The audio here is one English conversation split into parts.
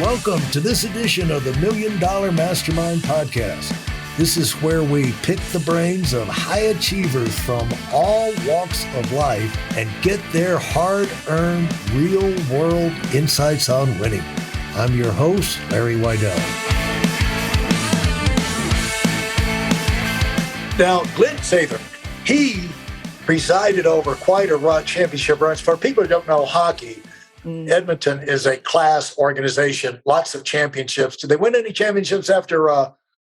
Welcome to this edition of the Million Dollar Mastermind podcast. This is where we pick the brains of high achievers from all walks of life and get their hard-earned, real-world insights on winning. I'm your host, Larry Weidel. Now, Glenn Sather, he presided over quite a run, championship runs. For people who don't know hockey, Edmonton is a class organization, lots of championships. Did they win any championships after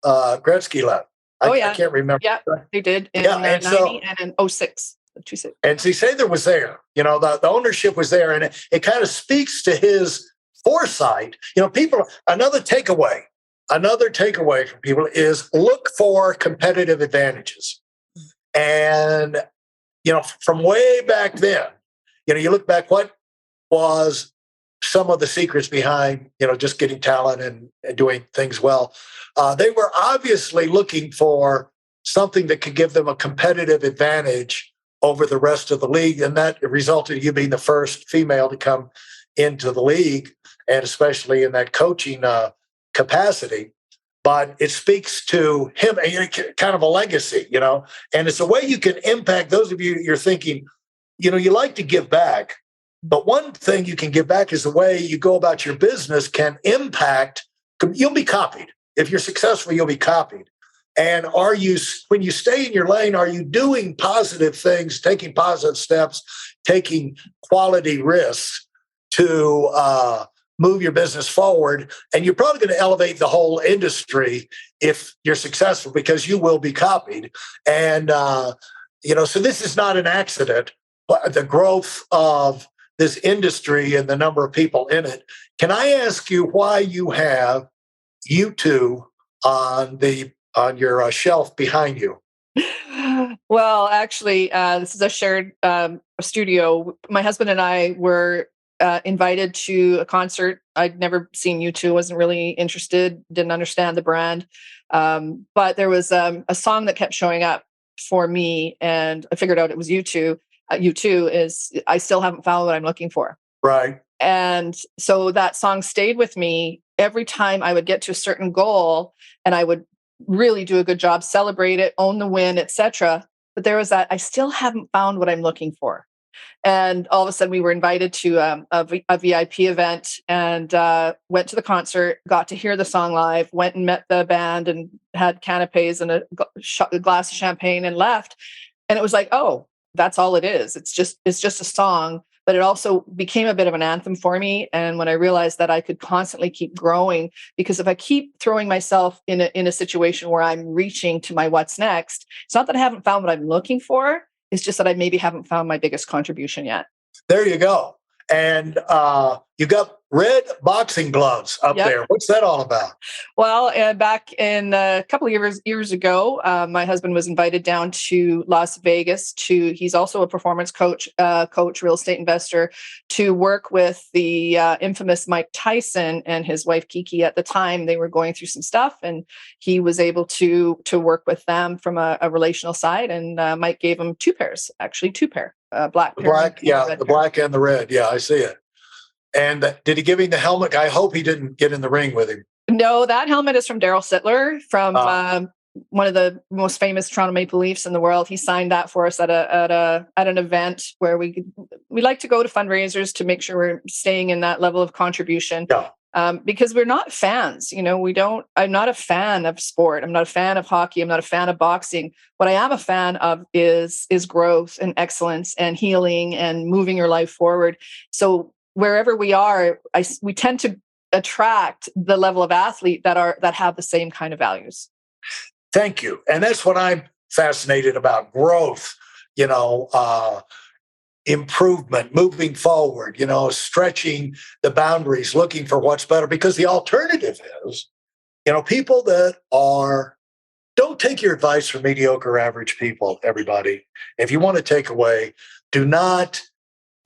Gretzky left? I can't remember. Yeah, they did in 90 and in 06. 26. And see, Sather was there. You know, the ownership was there, and it kind of speaks to his foresight. You know, people, another takeaway from people is look for competitive advantages. And, you know, from way back then, you know, you look back, what was some of the secrets behind, you know, just getting talent and doing things well. They were obviously looking for something that could give them a competitive advantage over the rest of the league. And that resulted in you being the first female to come into the league, and especially in that coaching capacity. But it speaks to him, kind of a legacy, you know, and it's a way you can impact those of you, you're thinking, you know, you like to give back. But one thing you can give back is the way you go about your business can impact, you'll be copied. If you're successful, you'll be copied. And when you stay in your lane, are you doing positive things, taking positive steps, taking quality risks to move your business forward? And you're probably going to elevate the whole industry if you're successful, because you will be copied. And, you know, so this is not an accident, but the growth of this industry and the number of people in it. Can I ask you why you have U2 on your shelf behind you? Well, actually, this is a shared studio. My husband and I were invited to a concert. I'd never seen U2, wasn't really interested, didn't understand the brand. But there was a song that kept showing up for me, and I figured out it was U2. U2 is I still haven't found what I'm looking for. Right. And so that song stayed with me every time I would get to a certain goal, and I would really do a good job, celebrate it, own the win, etc. But there was that, I still haven't found what I'm looking for. And all of a sudden we were invited to a VIP event, and went to the concert, got to hear the song live, went and met the band and had canapes and a glass of champagne and left. And it was like, oh, that's all it is. It's just a song, but it also became a bit of an anthem for me. And when I realized that I could constantly keep growing, because if I keep throwing myself in a situation where I'm reaching to my what's next, it's not that I haven't found what I'm looking for. It's just that I maybe haven't found my biggest contribution yet. There you go. And you got red boxing gloves up there. What's that all about? Well, back in a couple of years ago, my husband was invited down to Las Vegas he's also a performance coach, real estate investor, to work with the infamous Mike Tyson and his wife, Kiki. At the time, they were going through some stuff, and he was able to work with them from a relational side. And Mike gave him two pair. Black pair. The black and the red. Yeah, I see it. And did he give him the helmet? I hope he didn't get in the ring with him. No, that helmet is from Daryl Sittler, from one of the most famous Toronto Maple Leafs in the world. He signed that for us at an event where we like to go to fundraisers to make sure we're staying in that level of contribution. Yeah. Because we're not fans, you know, I'm not a fan of sport. I'm not a fan of hockey. I'm not a fan of boxing. What I am a fan of is growth and excellence and healing and moving your life forward. So wherever we are, we tend to attract the level of athlete that have the same kind of values. Thank you. And that's what I'm fascinated about: growth, you know, improvement, moving forward, you know, stretching the boundaries, looking for what's better. Because the alternative is, you know, people that don't take your advice from mediocre, average people, everybody. If you want to take away, do not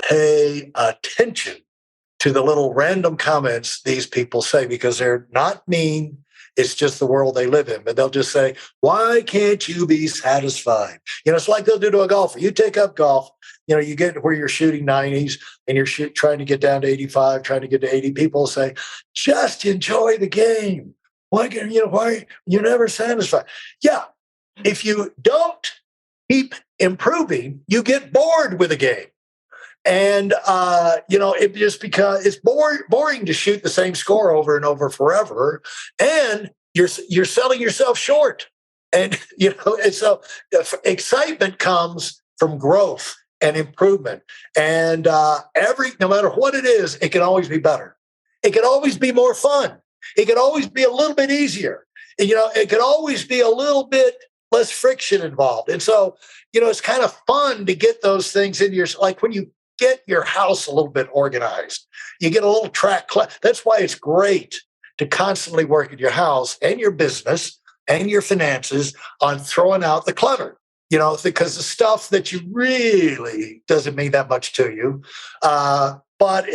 pay attention to the little random comments these people say, because they're not mean. It's just the world they live in. But they'll just say, why can't you be satisfied? You know, it's like they'll do to a golfer. You take up golf, you get where you're shooting 90s and you're trying to get down to 85, trying to get to 80. People say, just enjoy the game. Why you're never satisfied? Yeah. If you don't keep improving, you get bored with the game. And, it just because it's boring to shoot the same score over and over forever. And you're selling yourself short. And, and so excitement comes from growth and improvement. And no matter what it is, it can always be better. It can always be more fun. It can always be a little bit easier. It can always be a little bit less friction involved. And so, it's kind of fun to get those things in like when you get your house a little bit organized, you get a little track. That's why it's great to constantly work at your house and your business and your finances on throwing out the clutter, because the stuff that you really doesn't mean that much to you, but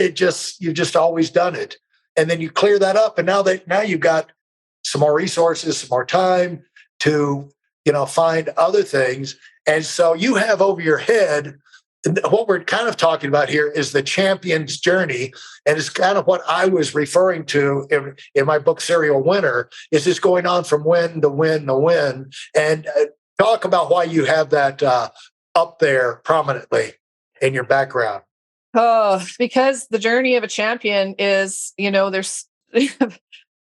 you've just always done it. And then you clear that up. And now you've got some more resources, some more time to, find other things. And so you have over your head, what we're kind of talking about here is the champion's journey. And it's kind of what I was referring to in my book, Serial Winner, is this going on from win to win to win. And talk about why you have that up there prominently in your background. Oh, because the journey of a champion is, there's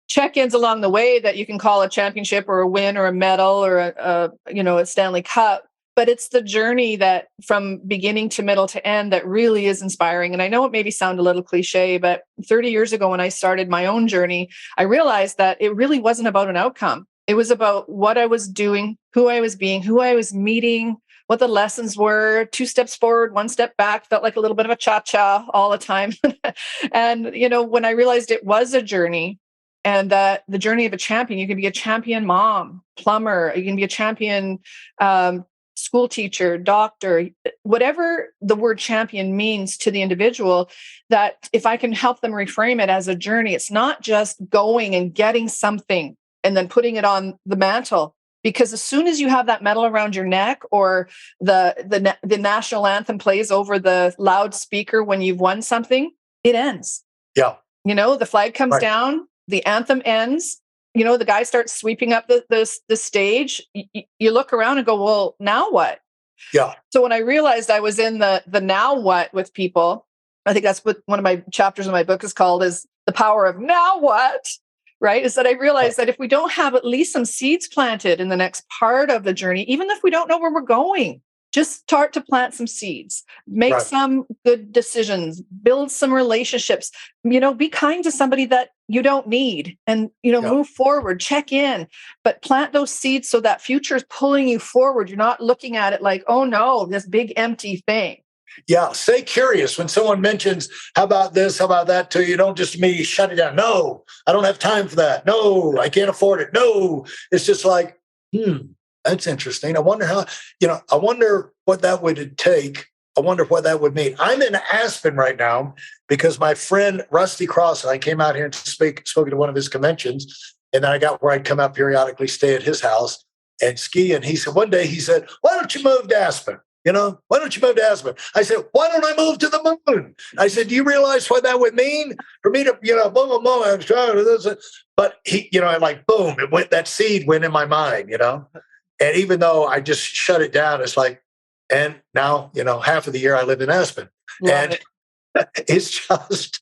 check-ins along the way that you can call a championship or a win or a medal or a Stanley Cup. But it's the journey that from beginning to middle to end that really is inspiring. And I know it maybe sound a little cliche, but 30 years ago when I started my own journey, I realized that it really wasn't about an outcome. It was about what I was doing, who I was being, who I was meeting, what the lessons were. 2 steps forward, 1 step back, felt like a little bit of a cha-cha all the time. And, when I realized it was a journey, and that the journey of a champion, you can be a champion mom, plumber, you can be a champion school teacher, doctor, whatever the word champion means to the individual, that if I can help them reframe it as a journey, it's not just going and getting something and then putting it on the mantle. Because as soon as you have that medal around your neck or the national anthem plays over the loudspeaker when you've won something, it ends. Yeah. The flag comes down, the anthem ends, the guy starts sweeping up the stage. You look around and go, well, now what? Yeah. So when I realized I was in the now what with people, I think that's what one of my chapters in my book is called, is the power of now what, right? Is that I realized that if we don't have at least some seeds planted in the next part of the journey, even if we don't know where we're going, just start to plant some seeds, make some good decisions, build some relationships, be kind to somebody that you don't need and, move forward, check in, but plant those seeds so that future is pulling you forward. You're not looking at it like, oh no, this big empty thing. Yeah. Stay curious. When someone mentions, how about this, how about that to you, don't just immediately shut it down. No, I don't have time for that. No, I can't afford it. No, it's just like, that's interesting. I wonder I wonder what that would take. I wonder what that would mean. I'm in Aspen right now because my friend Rusty Cross and I came out here and spoke at one of his conventions. And then I got where I'd come out periodically, stay at his house and ski. And one day he said, why don't you move to Aspen? Why don't you move to Aspen? I said, why don't I move to the moon? I said, do you realize what that would mean for me to, boom, boom, boom, I was trying to this. But he, like, boom, that seed went in my mind, And even though I just shut it down, it's like, and now, half of the year I live in Aspen. It's just,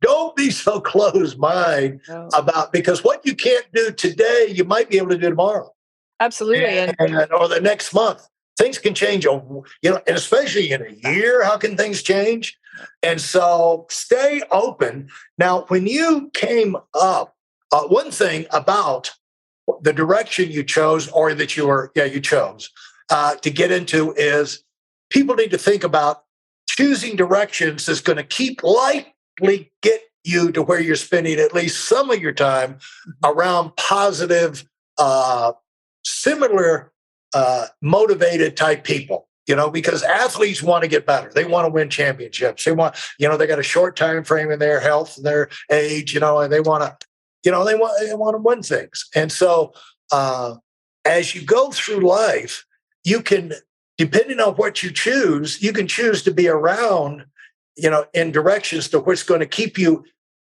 don't be so closed-minded about, because what you can't do today, you might be able to do tomorrow. Absolutely. Or the next month. Things can change, and especially in a year, how can things change? And so stay open. Now, when you came up, one thing about the direction you chose, or that you chose to get into, is people need to think about choosing directions that's going to keep likely get you to where you're spending at least some of your time around positive, similar, motivated type people. Because athletes want to get better. They want to win championships. They want, they got a short time frame in their health and their age, and they want to. They want to win things. And so as you go through life, you can depending on what you choose, you can choose to be around, in directions to what's going to keep you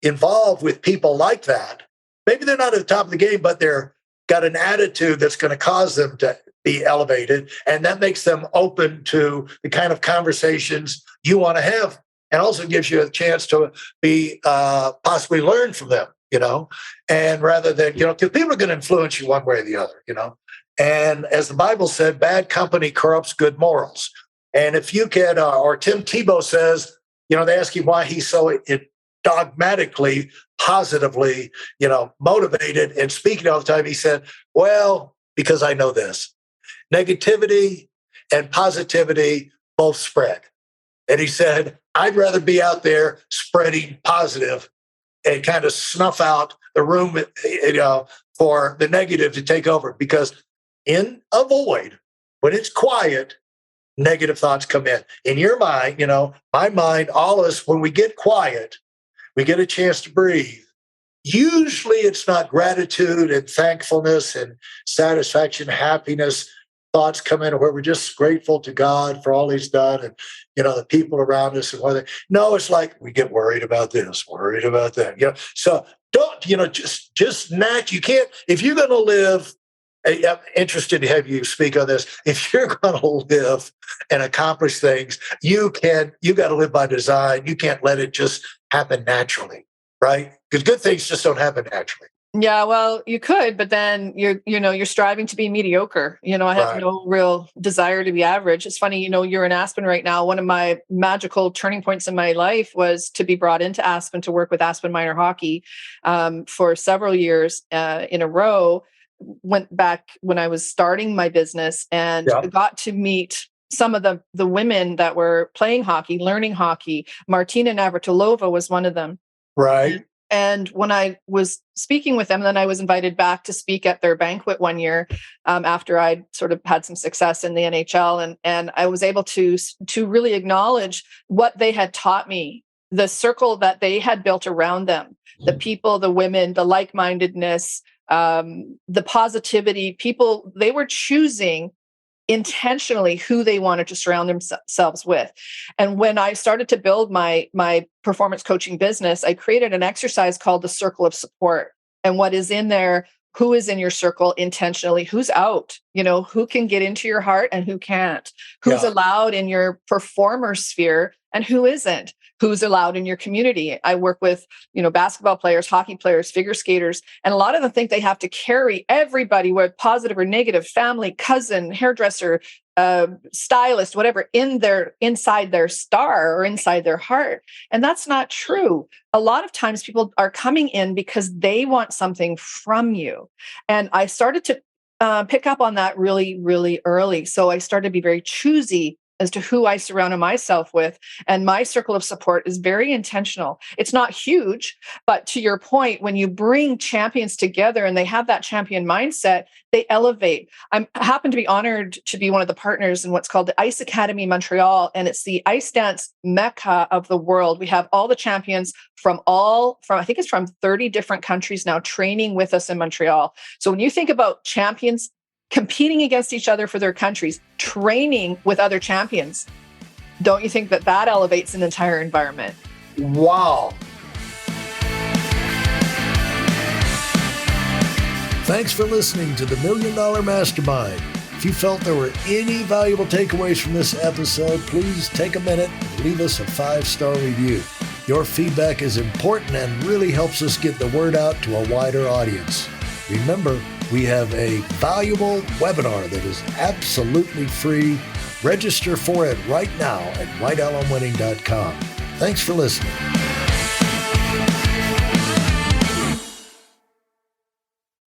involved with people like that. Maybe they're not at the top of the game, but they're got an attitude that's going to cause them to be elevated. And that makes them open to the kind of conversations you want to have, and also gives you a chance to be possibly learn from them, and rather than, because people are going to influence you one way or the other, And as the Bible said, bad company corrupts good morals. And if you can, or Tim Tebow says, they ask him why he's so dogmatically, positively, motivated and speaking all the time. He said, well, because I know this. Negativity and positivity both spread. And he said, I'd rather be out there spreading positive and kind of snuff out the room, for the negative to take over, because in a void, when it's quiet, negative thoughts come in your mind, my mind, all of us, when we get quiet, we get a chance to breathe. Usually it's not gratitude and thankfulness and satisfaction, happiness. Thoughts come in where we're just grateful to God for all he's done and, the people around us and whether. No, it's like we get worried about this, worried about that. So don't, just not, you can't, if you're going to live, I'm interested to have you speak on this. If you're going to live and accomplish things, you got to live by design. You can't let it just happen naturally, right? Because good things just don't happen naturally. Yeah, well, you could, but then you're striving to be mediocre. I have no real desire to be average. It's funny, you're in Aspen right now. One of my magical turning points in my life was to be brought into Aspen to work with Aspen Minor Hockey for several years in a row. Went back when I was starting my business and got to meet some of the women that were playing hockey, learning hockey. Martina Navratilova was one of them. Right. And when I was speaking with them, then I was invited back to speak at their banquet one year after I'd sort of had some success in the NHL. And I was able to really acknowledge what they had taught me, the circle that they had built around them, the people, the women, the like-mindedness, the positivity. People, they were choosing intentionally who they wanted to surround themselves with. And when I started to build my performance coaching business, I created an exercise called the circle of support. And what is in there, who is in your circle intentionally, who's out, who can get into your heart and who can't, who's allowed in your performer sphere and who isn't, who's allowed in your community. I work with, basketball players, hockey players, figure skaters, and a lot of them think they have to carry everybody, whether positive or negative, family, cousin, hairdresser, stylist, whatever, inside their star or inside their heart. And that's not true. A lot of times people are coming in because they want something from you. And I started to pick up on that really, really early. So I started to be very choosy as to who I surrounded myself with. And my circle of support is very intentional. It's not huge, but to your point, when you bring champions together and they have that champion mindset, they elevate. I happen to be honored to be one of the partners in what's called the Ice Academy Montreal, and it's the ice dance mecca of the world. We have all the champions from I think it's from 30 different countries now training with us in Montreal. So when you think about champions competing against each other for their countries, training with other champions, don't you think that elevates an entire environment? Wow. Thanks for listening to the Million Dollar Mastermind. If you felt there were any valuable takeaways from this episode, please take a minute and leave us a 5-star review. Your feedback is important and really helps us get the word out to a wider audience. Remember, we have a valuable webinar that is absolutely free. Register for it right now at weidelonwinning.com. Thanks for listening.